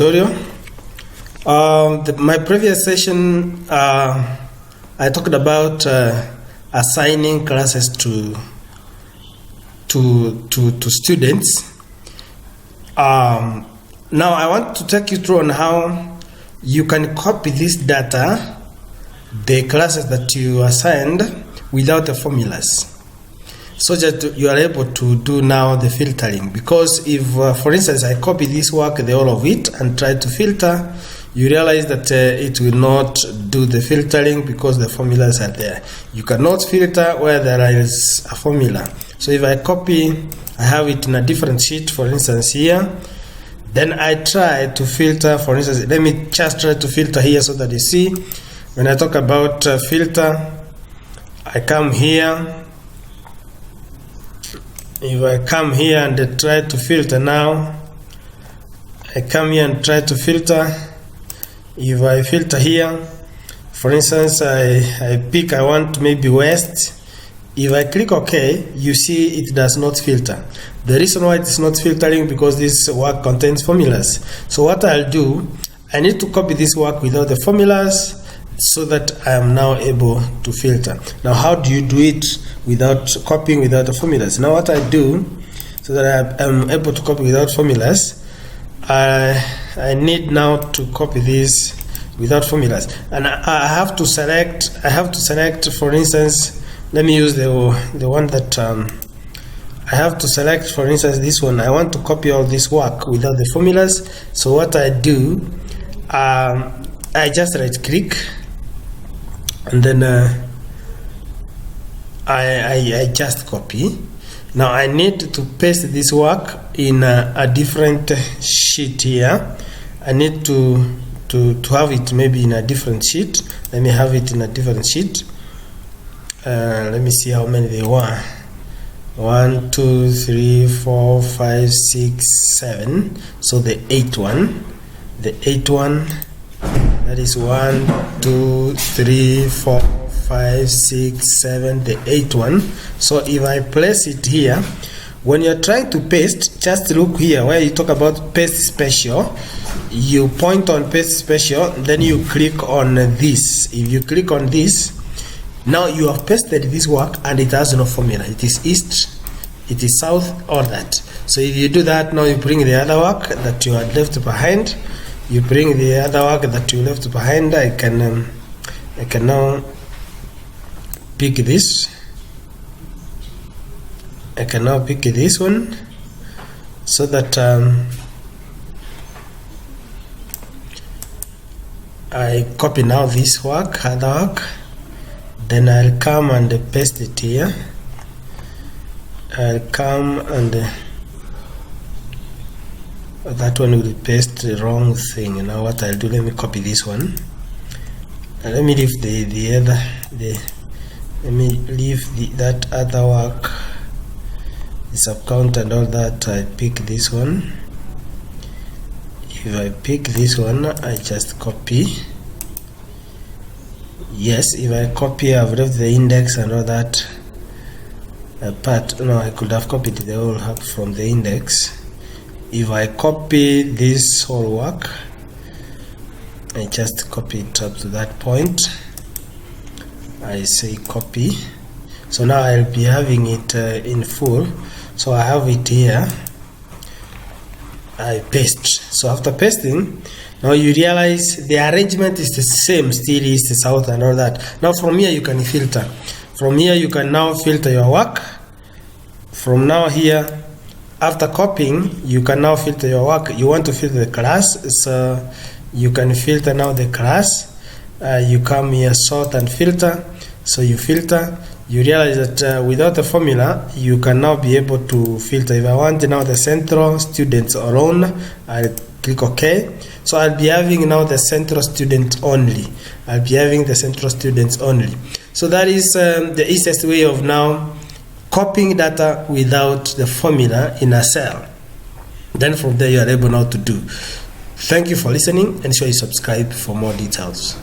tutorial. My previous session, I talked about assigning classes to students. Now I want to take you through on how you can copy this data, the classes that you assigned, without the formulas, so that you are able to do now the filtering. Because if for instance I copy this work, the whole of it, and try to filter, you realize that it will not do the filtering because the formulas are there. You cannot filter where there is a formula. So if I copy, I have it in a different sheet, for instance here, then I try to filter. For instance, let me just try to filter here so that you see. When I talk about filter, I come here. If I come here and try to filter now, I come here and try to filter. If I filter here, for instance, I pick, I want maybe west. If I click OK, you see it does not filter. The reason why it is not filtering because this work contains formulas. So what I'll do, I need to copy this work without the formulas so that I am now able to filter. Now how do you do it without copying without the formulas? Now what I do, so that I am able to copy without formulas, I need now to copy this without formulas, and I have to select, for instance, let me use the one that I have to select, for instance, this one. I want to copy all this work without the formulas. So what I do, I just right click, and then I just copy. Now I need to paste this work in a different sheet here. I need to have it maybe in a different sheet. Let me have it in a different sheet. Let me see how many there were. 1, 2, 3, 4, 5, 6, 7. So the 8th one. The 8th one. That is 1, 2, 3, 4, 5, 6, 7. The 8th one. So if I place it here, when you're trying to paste, just look here where you talk about paste special. You point on paste special, then you click on this. If you click on this, now you have pasted this work and it has no formula. It is east, it is south, or that. So if you do that, now you bring the other work that you had left behind. You bring the other work that you left behind. I can now pick this. I can now pick this one, so that I copy now this work, other work. Then I'll come and paste it here. I'll come and that one will paste the wrong thing. Now what I'll do, let me copy this one. Let me leave that other work, the subcount and all that. I pick this one. If I pick this one, I just copy. Yes, if I copy, I've left the index and all that part. No, I could have copied the whole work from the index. If I copy this whole work, I just copy it up to that point. I say copy. So now I'll be having it in full. So I have it here. I paste. So after pasting, now you realize the arrangement is the same, still east, south, and all that. Now from here you can filter. From here you can now filter your work. From now here, after copying, you can now filter your work. You want to filter the class, so you can filter now the class. You come here, sort and filter. So you filter. You realize that without the formula, you can now be able to filter. If I want now the central students alone, I'll click OK. So I'll be having now the central student only. I'll be having the central students only. So that is the easiest way of now copying data without the formula in a cell. Then from there you are able now to do. Thank you for listening, and sure you subscribe for more details.